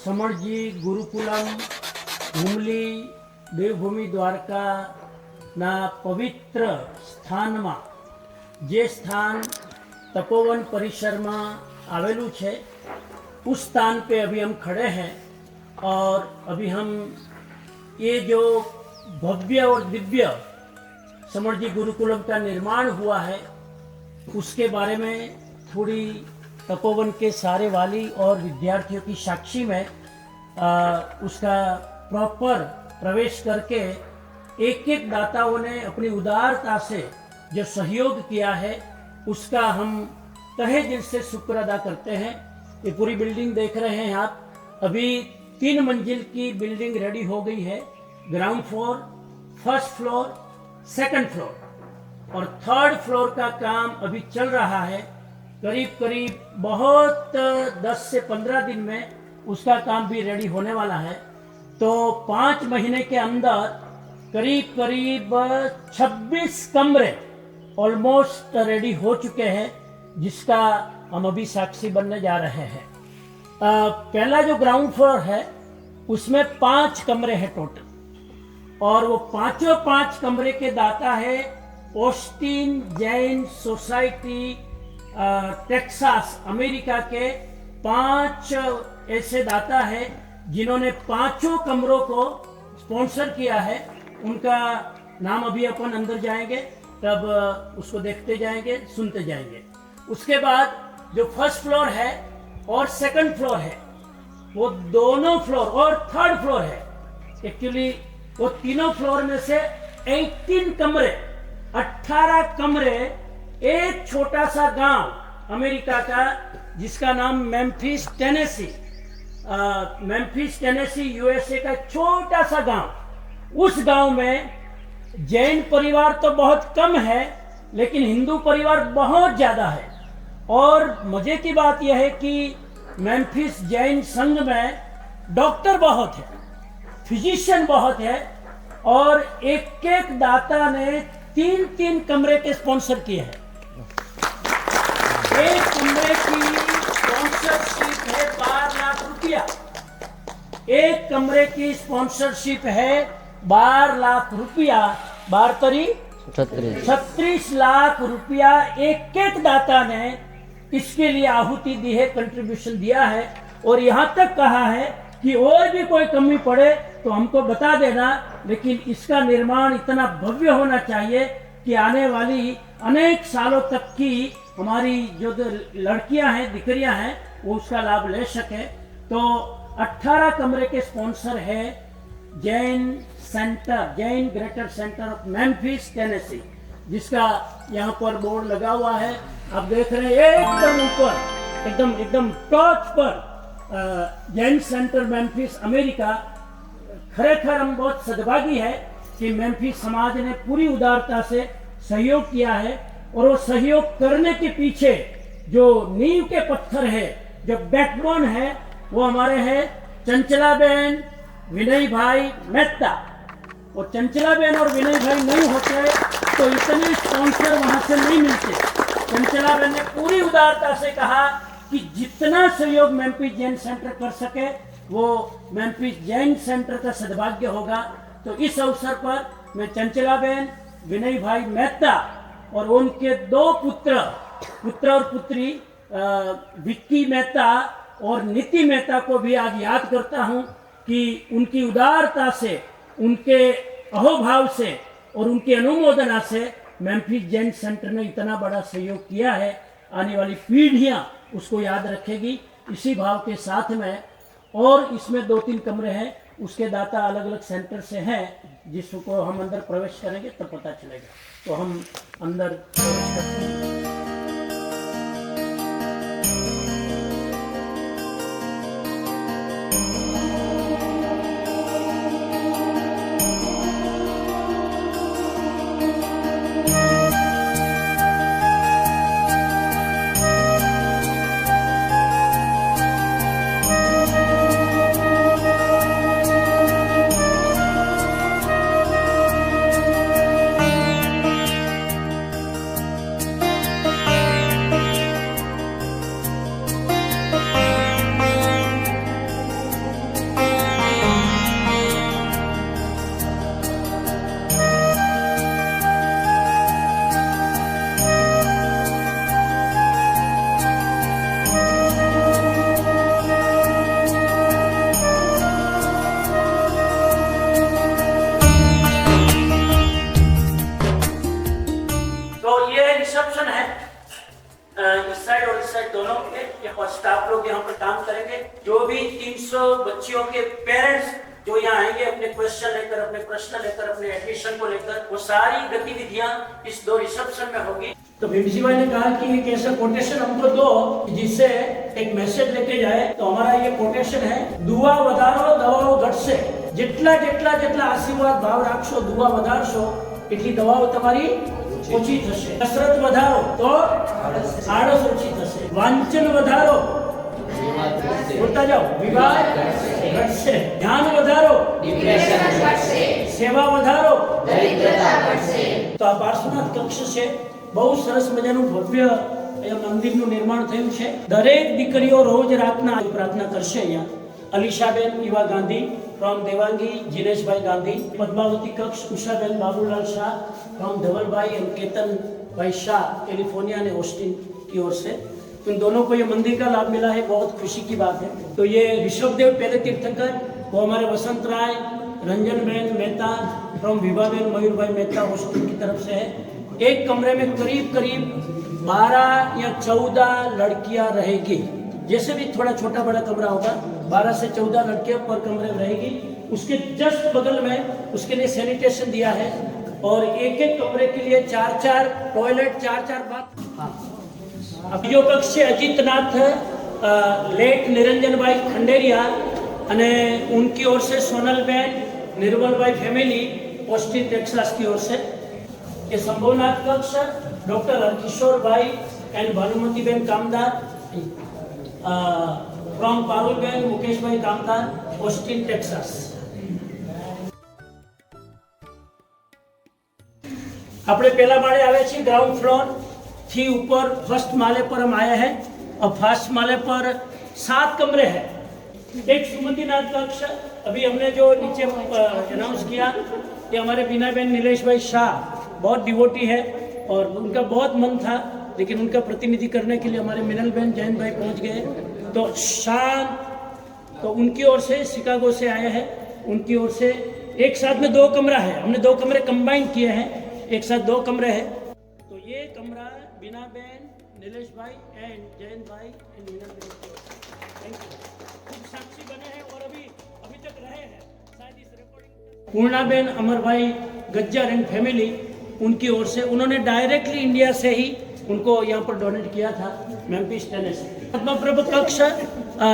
સમણજી ગુરુકુલમ હુમલી દેવભૂમિ દ્વારકાના પવિત્ર સ્થાનમાં જે स्थान तपोवन परिसर में आवेलू है उस स्थान पे अभी हम खड़े हैं और अभी हम ये जो भव्य और दिव्य समणजी गुरुकुलम का निर्माण हुआ है उसके बारे में थोड़ी तपोवन के सारे वाली और विद्यार्थियों की साक्षी में उसका प्रॉपर प्रवेश करके एक एक दाताओं ने अपनी उदारता से जो सहयोग किया है उसका हम तहे दिल से शुक्र अदा करते हैं। ये पूरी बिल्डिंग देख रहे हैं आप, अभी 3 मंजिल की बिल्डिंग रेडी हो गई है। Ground floor, first floor, second floor और थर्ड फ्लोर का काम अभी चल रहा है। करीब करीब बहुत 10 से 15 दिन में उसका काम भी रेडी होने वाला है। तो 5 महीने के अंदर करीब करीब 26 कमरे ऑलमोस्ट रेडी हो चुके हैं, जिसका हम अभी साक्षी बनने जा रहे हैं। पहला जो ग्राउंड फ्लोर है उसमें 5 कमरे हैं टोटल और वो पांचों 5 कमरे के दाता है Austin Jain society Texas America के 5 ऐसे दाता है जिन्होंने 5 कमरों को स्पॉन्सर किया है। उनका नाम अभी अपन अंदर जाएंगे तब उसको देखते जाएंगे, सुनते जाएंगे। उसके बाद जो फर्स्ट फ्लोर है और सेकंड फ्लोर है वो दोनों फ्लोर और थर्ड फ्लोर है, एक्चुअली वो तीनों फ्लोर में से 18 कमरे 18 कमरे एक छोटा सा गांव अमेरिका का जिसका नाम मेम्फिस टेनेसी यूएसए का छोटा सा गांव, उस गांव में जैन परिवार तो बहुत कम है लेकिन हिंदू परिवार बहुत ज्यादा है। और मजे की बात यह है कि मेम्फिस जैन संघ में डॉक्टर बहुत है, फिजिशियन बहुत है और एक एक दाता ने 3-3 कमरे के स्पॉन्सर किए हैं। एक कमरे की स्पॉन्सरशिप है 12 लाख रुपया, एक कमरे की स्पॉन्सरशिप है 12 लाख रुपया, 36 लाख रुपया एक एक दाता ने इसके लिए आहुति दी है, कंट्रीब्यूशन दिया है। और यहाँ तक कहा है कि और भी कोई कमी पड़े तो हमको बता देना, लेकिन इसका निर्माण इतना भव्य होना चाहिए कि आने वाली अनेक सालों तक की हमारी जो लड़कियां हैं, दिकरियां हैं, वो उसका लाभ ले सके। तो 18 कमरे के स्पॉन्सर है Jain greater centre of Memphis Tennessee, जिसका यहाँ पर बोर्ड लगा हुआ है, आप देख रहे हैं एकदम ऊपर, एकदम टॉप पर जैन सेंटर मेम्फिस अमेरिका। खरेखर हम बहुत सद्भागी है कि मेम्फिस समाज ने पूरी उदारता से सहयोग किया है और वो सहयोग करने के पीछे जो नींव के पत्थर है, जो बैकबोन है, वो हमारे हैं चंचला बहन, विनय भाई मेहता। और चंचला बहन और विनय भाई नहीं होते तो इतने स्पॉन्सर वहां से नहीं मिलते। चंचला बहन ने पूरी उदारता से कहा कि जितना सहयोग मेम्फिस जैन सेंटर कर सके वो मेम्फिस जैन सेंटर का सद्भाग्य होगा। तो इस अवसर पर मैं चंचला बहन, विनय भाई मेहता और उनके 2 पुत्र और पुत्री विक्की मेहता और नीति मेहता को भी आज याद करता हूं कि उनकी उदारता से, उनके अहोभाव से और उनकी अनुमोदना से मेम्फिस जैन सेंटर ने इतना बड़ा सहयोग किया है। आने वाली पीढ़ियां उसको याद रखेगी। इसी भाव के साथ में और इसमें 2-3 कमरे हैं, उसके दाता अलग अलग सेंटर से हैं, जिसको हम अंदर प्रवेश करेंगे तब पता चलेगा। तो हम अंदर प्रवेश करते हैं। साइड दोनों के स्टाफ लोग यहाँ पर काम करेंगे। जो भी 300 बच्चियों के पेरेंट्स जो यहाँ आएंगे अपने क्वेश्चन लेकर, अपने प्रश्न लेकर, अपने एडमिशन को लेकर, वो सारी गतिविधियां इस 2 रिसेप्शन में होगी। तो भीमसी भाई ने कहा कि एक ऐसा कोटेशन हमको दो जिससे एक मैसेज लेके जाए। तो हमारा ये कोटेशन है, दुआ वधारो दवाओ घटશે। જેટલા જેટલા જેટલા આશીર્વાદ ભાવ રાખશો, દુઆ વધારશો, એટલી દવાઓ તમારી ઓછી થશે। કસરત વધારો તો આળસ ઓછી થશે। વાંચન વધારો, બોલતા જાઓ, વિવાદ ઘટશે। ધ્યાન વધારો, ડિપ્રેશન ઘટશે। સેવા વધારો, દરિદ્રતા ઘટશે। તો આ પાર્શ્વનાથ કક્ષ છે, બહુ સરસ મજાનું ભવ્ય અહીંયા મંદિરનું નિર્માણ થયું છે। દરેક દીકરીઓ રોજ રાતના પ્રાર્થના કરશે। અહીંયા અલીશાબેન ઈવા ગાંધી फ्रॉम देवांगी, जिनेश भाई गांधी, पद्मावती कक्ष उषाबेन बाबूलाल शाह फ्रॉम धवल भाई एंड केतन भाई शाह कैलिफोर्निया ने ऑस्टिन की ओर से। इन दोनों को ये मंदिर का लाभ मिला है, बहुत खुशी की बात है। तो ये ऋषभदेव पहले तीर्थंकर, वो हमारे वसंत राय, रंजन बहन मेहता फ्रॉम विभाबेन मयूर भाई मेहता ऑस्टिन की तरफ से है। एक कमरे में करीब करीब 12 या 14 लड़कियां रहेगी। जैसे भी थोड़ा छोटा बड़ा कमरा होगा, 12 से 14 लड़कियां पर कमरे में रहेगी। उसके जस्ट बगल में उसके लिए सैनिटेशन दिया है और एक एक कमरे के लिए 4-4 टॉयलेट, 4-4 बाथ। हाँ, अब यो कक्ष છે अजीतनाथ लेट निरंजन भाई खंडेरिया અને उनकी ओर से सोनल बहन, निर्मल भाई फैमिली ऑस्टिन टेक्सास की ओर से। ये संभवनाथ कक्ष डॉक्टर हरकिशोर भाई एंड भानुमती बहन कामदार फ्रॉम पारुल बहन मुकेश भाई कामदार ऑस्टिन टेक्सास। આપણે પહેલા માળે આવે છે, ग्राउंड फ्लोर थी ऊपर फर्स्ट माले पर हम आए हैं। अब फर्स्ट माले पर 7 कमरे हैं। एक सुमतिनाथ कक्ष अभी हमने जो नीचे अनाउंस किया, ये हमारे बीनाबेन नीलेश भाई शाह बहुत डिवोटी है और उनका बहुत मन था, लेकिन उनका प्रतिनिधि करने के लिए हमारे मिनल बहन जैन भाई पहुंच गए। तो शान, तो उनकी ओर से शिकागो से आए हैं। उनकी ओर से एक साथ में 2 कमरा है, हमने 2 कमरे कंबाइन किए हैं, एक साथ 2 कमरे हैं। तो ये कमरा बीना बहन, नीलेश भाई एंड जैन भाई एंड मीना बहन, थैंक यू। खूब साक्षी बने हैं और अभी तक रहे हैं शायद इस रिकॉर्डिंग। पूर्णा बहन, अमर भाई गज्जर एंड फैमिली, उनकी ओर से उन्होंने डायरेक्टली इंडिया से ही उनको यहाँ पर डोनेट किया था, मेम्फिस टेनेसी। पद्म प्रभु कक्ष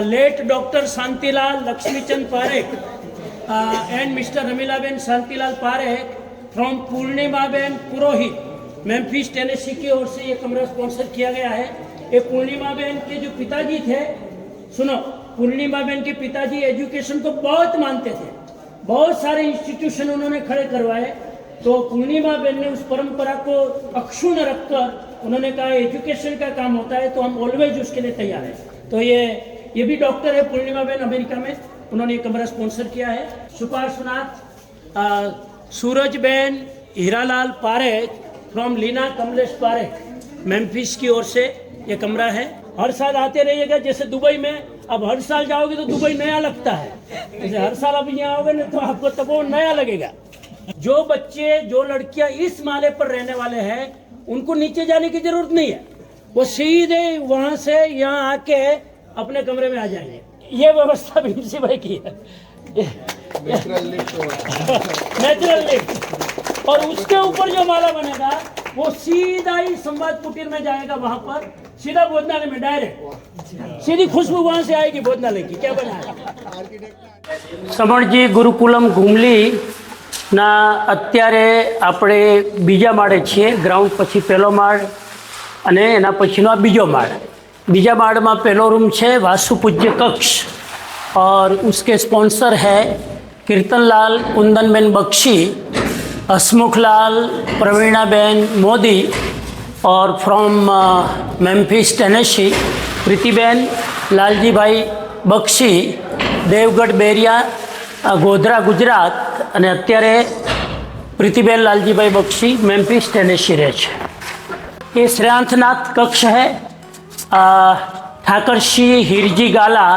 late doctor Shantilal Laxmichand Parekh and mister Ramilaben Shantilal Parekh from Purnimaben Purohit, Memphis Tennessee की ओर से ये कमरा स्पॉन्सर किया गया है। ये पूर्णिमाबेन के जो पिताजी थे, सुनो, पूर्णिमाबेन के पिताजी एजुकेशन को बहुत मानते थे, बहुत सारे इंस्टीट्यूशन उन्होंने खड़े करवाए। तो पूर्णिमाबेन ने उस परंपरा को अक्षुण्ण रखकर उन्होंने कहा एजुकेशन का काम होता है तो हम ऑलवेज उसके लिए तैयार हैं। तो ये भी डॉक्टर है पूर्णिमाबेन, अमेरिका में, उन्होंने ये कमरा स्पॉन्सर किया है। सुपार्श्वनाथ सूरजबेन हीरालाल पारेख फ्रॉम लीना कमलेश पारेख, मेम्फिस की ओर से ये कमरा है। हर साल आते रहिएगा, जैसे दुबई में अब हर साल जाओगे तो दुबई नया लगता है, जैसे हर साल अब यहाँ आओगे ना तो आपको तपोवन नया लगेगा। जो बच्चे, जो लड़कियां इस माले पर रहने वाले हैं, उनको नीचे जाने की जरूरत नहीं है, वो सीधे वहां से यहाँ आके अपने कमरे में आ जाएंगे। ये व्यवस्था भीमसी भाई की है, नेचुरल लिफ्ट। और उसके ऊपर जो माला बनेगा वो सीधा ही संवाद कुटीर में जाएगा, वहां पर सीधा भोजनालय में डायरेक्ट सीधी खुशबू वहां से आएगी भोजनालय की। क्या बनाया समणजी गुरुकुलम घुमली ના અત્યારે આપણે બીજા માળે છીએ। ગ્રાઉન્ડ પછી પહેલો માળ અને એના પછીનો આ બીજો માળ। બીજા માળમાં પહેલો રૂમ છે વાસુ પૂજ્ય कक्ष और उसके स्पॉन्सर है कीर्तनलाल कुंदनबेन बख्शी, हसमुखलाल प्रवीणाबेन मोदी और from Memphis Tennessee Pritiben Lalji भाई बख्शी, देवगढ़ बेरिया गोधरा गुजरात। અને અત્યારે પ્રીતિબેન લાલજીભાઈ બક્ષી મેમ્ફિસ ટેનેસી રહે છે। ये श्रेयांतनाथ कक्ष है। Thakarsi Hirji Gala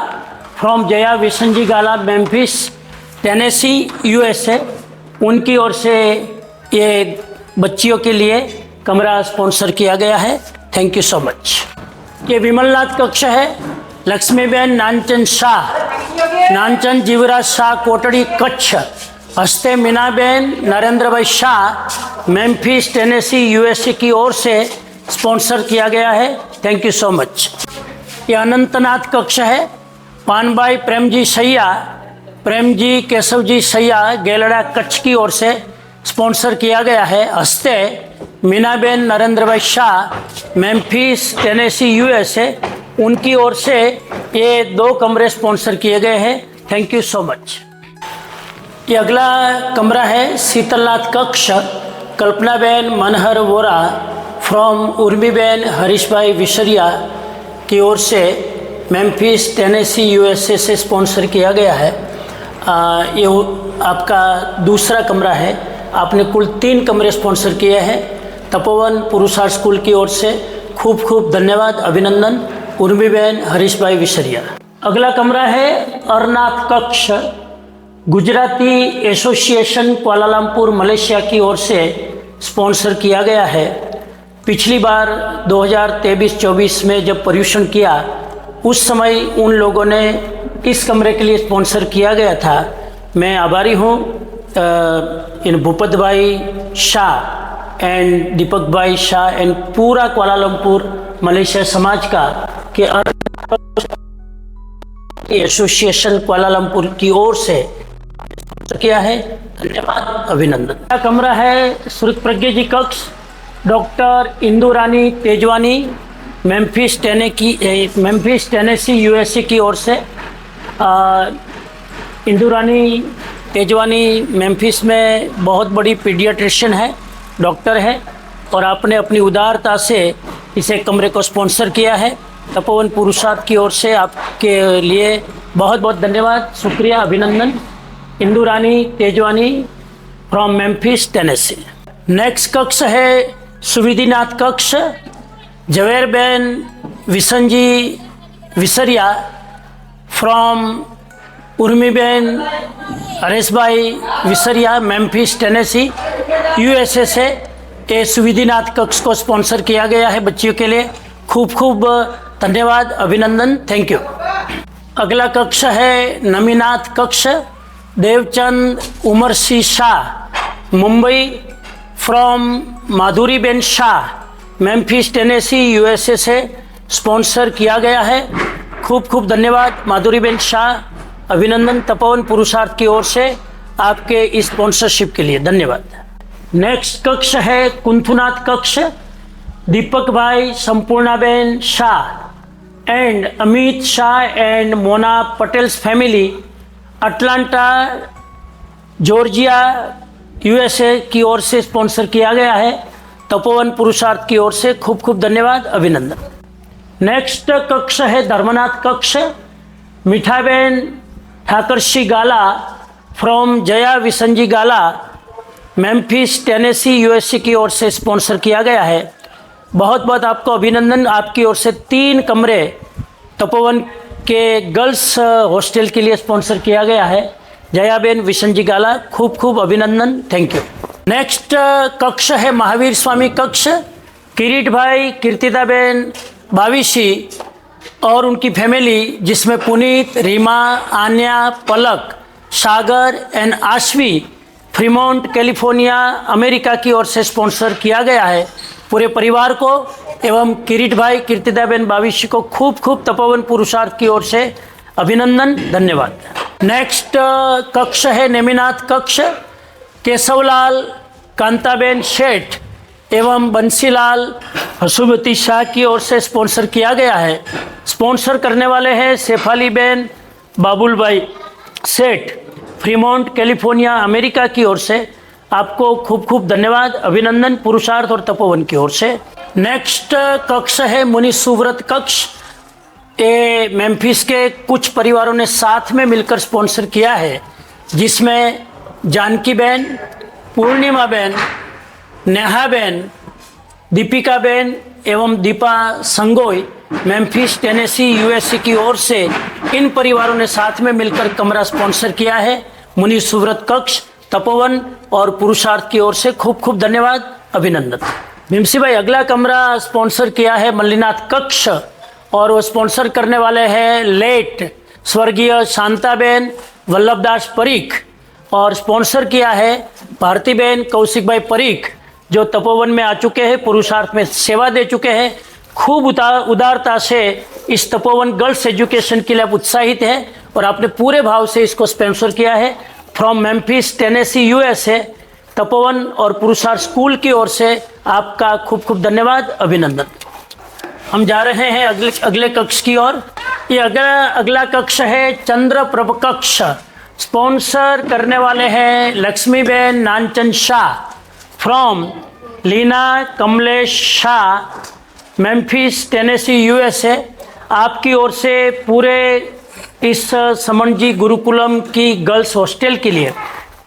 from Jaya Vishanji Gala, Memphis Tennessee USA, उनकी ओर से ये बच्चियों के लिए कमरा स्पॉन्सर किया गया है। Thank you so much. ये विमलनाथ कक्ष है। लक्ष्मीबेन नानचंद शाह, नानचंद जीवराज शाह कोटड़ी कच्छ। हस्ते मीनाबेन नरेंद्र भाई शाह, मेम्फिस टेनेसी यूएसए की ओर से स्पॉन्सर किया गया है। Thank you so much. ये अनंतनाथ कक्ष है। पानभाई प्रेमजी सैया, प्रेमजी केशवजी सैया गेलड़ा कच्छ की ओर से स्पॉन्सर किया गया है। हस्ते मीनाबेन नरेंद्र भाई शाह, मेम्फिस टेनेसी यूएसए, उनकी ओर से ये 2 कमरे स्पॉन्सर किए गए हैं। Thank you so much. ये अगला कमरा है शीतलनाथ कक्ष। कल्पनाबेन मनहर वोरा फ्रॉम उर्मीबेन हरीश भाई विसरिया की ओर से मेम्फिस टेनेसी यूएसए से स्पॉन्सर किया गया है। ये आपका दूसरा कमरा है। आपने कुल 3 कमरे स्पॉन्सर किए हैं। तपोवन पुरुषार्थ स्कूल की ओर से खूब खूब धन्यवाद, अभिनंदन। उर्मीबेन हरीश भाई विसरिया। अगला कमरा है अरनाथ कक्ष। गुजराती एसोसिएशन कुआलालंपुर मलेशिया की ओर से स्पॉन्सर किया गया है। पिछली बार 2023-24 में जब पर्यूषण किया उस समय उन लोगों ने इस कमरे के लिए स्पॉन्सर किया गया था। मैं आभारी हूँ इन भूपत भाई शाह एंड दीपक भाई शाह एंड पूरा कुआलालंपुर मलेशिया समाज का कि एसोसिएशन कुआलालंपुर की ओर से किया है। धन्यवाद, अभिनंदन। यह कमरा है श्रुत प्रज्ञा जी कक्ष। Doctor Indu Rani Tejwani, Memphis Tennessee USA की ओर से। इंदु रानी तेजवानी मेम्फिस में बहुत बड़ी पीडियाट्रिशियन है, डॉक्टर है, और आपने अपनी उदारता से इसे कमरे को स्पॉन्सर किया है। तपोवन पुरुषार्थ की ओर से आपके लिए बहुत बहुत धन्यवाद, शुक्रिया, अभिनंदन। Indu Rani Tejwani from Memphis Tennessee. Next कक्ष है सुविधिनाथ कक्ष। जवेरबेन विसनजी विसरिया फ्रॉम उर्मीबेन हरेश भाई विसरिया, मेम्फिस टेनेसी यूएसए से ये सुविधिनाथ कक्ष को स्पॉन्सर किया गया है बच्चियों के लिए। खूब खूब धन्यवाद, अभिनंदन, थैंक यू। अगला कक्ष है नमीनाथ कक्ष। Devchand Umar Singh Shah, Mumbai from Madhuriben Shah, Memphis Tennessee USA से स्पॉन्सर किया गया है। खूब खूब धन्यवाद माधुरीबेन शाह, अभिनंदन। तपोवन पुरुषार्थ की ओर से आपके इस स्पॉन्सरशिप के लिए धन्यवाद। नेक्स्ट कक्ष है कुंथुनाथ कक्ष। दीपक भाई Sampurnaben Shah and Amit Shah and Mona Patels family, Atlanta Georgia USA की ओर से स्पॉन्सर किया गया है। तपोवन पुरुषार्थ की ओर से खूब खूब धन्यवाद, अभिनंदन। नेक्स्ट कक्ष है धर्मनाथ कक्ष। Mithaben Thakarsi Gala from Jaya Visanji Gala, Memphis Tennessee USA की ओर से स्पॉन्सर किया गया है। बहुत बहुत आपको अभिनंदन। आपकी ओर से 3 कमरे तपोवन के गर्ल्स हॉस्टल के लिए स्पॉन्सर किया गया है। जयाबेन विसनजी गाला, खूब खूब अभिनंदन, थैंक यू। नेक्स्ट कक्ष है महावीर स्वामी कक्ष। किरीट भाई कीर्तिदाबेन भाविशी और उनकी फैमिली, जिसमें Puneet, Reema, Aanya, Palak, Sagar and Ashvi, Fremont California America की ओर से स्पॉन्सर किया गया है। पूरे परिवार को एवं किरीट भाई कीर्तिदाबेन भाविशी को खूब खूब तपोवन पुरुषार्थ की ओर से अभिनंदन, धन्यवाद। नेक्स्ट कक्ष है नेमिनाथ कक्ष। केशवलाल कांताबेन शेठ एवं बंसीलाल हसुमती शाह की ओर से स्पॉन्सर किया गया है। स्पॉन्सर करने वाले हैं शेफालीबेन बाबुल भाई सेठ, फ्रीमोंट कैलिफोर्निया अमेरिका की ओर से। आपको खूब खूब धन्यवाद, अभिनंदन, पुरुषार्थ और तपोवन की ओर से। नेक्स्ट कक्ष है मुनि सुव्रत कक्ष। ये मेम्फिस के कुछ परिवारों ने साथ में मिलकर स्पॉन्सर किया है, जिसमें जानकी बहन, पूर्णिमा बहन, नेहा बहन, दीपिका बहन एवं दीपा संगोई, मेम्फिस टेनेसी यूएसए की ओर से इन परिवारों ने साथ में मिलकर कमरा स्पॉन्सर किया है। मुनि सुव्रत कक्ष तपोवन और पुरुषार्थ की ओर से खूब खूब धन्यवाद, अभिनंदन। भीमसी भाई, अगला कमरा स्पॉन्सर किया है मल्लीनाथ कक्ष और वो स्पॉन्सर करने वाले हैं लेट स्वर्गीय शांताबेन वल्लभदास परीख, और स्पॉन्सर किया है भारतीबेन कौशिक भाई परीख, जो तपोवन में आ चुके हैं, पुरुषार्थ में सेवा दे चुके हैं। खूब उदारता से इस तपोवन गर्ल्स एजुकेशन के लिए आप उत्साहित हैं और आपने पूरे भाव से इसको स्पॉन्सर किया है। From Memphis Tennessee USA, Tapovan और पुरुषार्थ स्कूल की ओर से आपका खूब खूब धन्यवाद, अभिनंदन। हम जा रहे हैं अगले कक्ष की ओर। ये अगला कक्ष है चंद्र प्रभ कक्ष। स्पॉन्सर करने वाले हैं Laxmiben Nanchand Shah from Leena Kamlesh Shah, Memphis Tennessee USA. आपकी ओर से पूरे इस समनजी गुरुकुलम की गर्ल्स हॉस्टल के लिए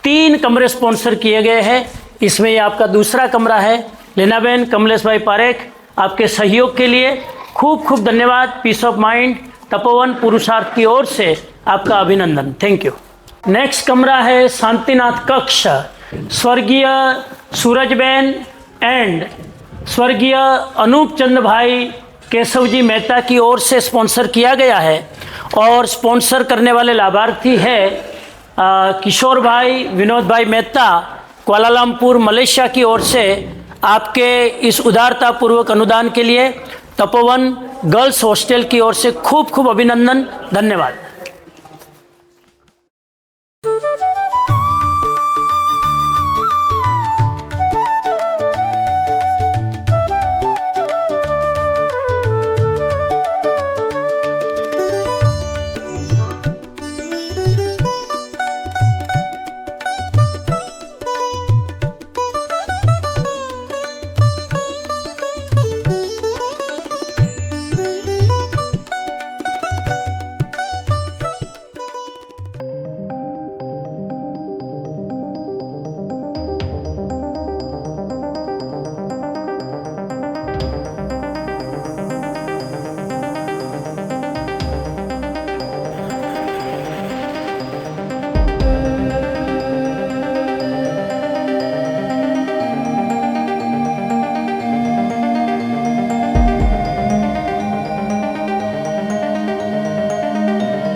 3 कमरे स्पॉन्सर किए गए हैं। इसमें ये आपका दूसरा कमरा है। लीनाबेन कमलेश भाई पारेख, आपके सहयोग के लिए खूब खूब धन्यवाद। पीस ऑफ माइंड तपोवन पुरुषार्थ की ओर से आपका अभिनंदन, थैंक यू। नेक्स्ट कमरा है शांतिनाथ कक्ष। स्वर्गीय सूरजबेन एंड स्वर्गीय अनूप चंद भाई केशव जी मेहता की ओर से स्पॉन्सर किया गया है, और स्पॉन्सर करने वाले लाभार्थी है किशोर भाई विनोद भाई मेहता, कुआलालंपुर मलेशिया की ओर से। आपके इस उदारतापूर्वक अनुदान के लिए तपोवन गर्ल्स हॉस्टल की ओर से खूब खूब अभिनंदन, धन्यवाद।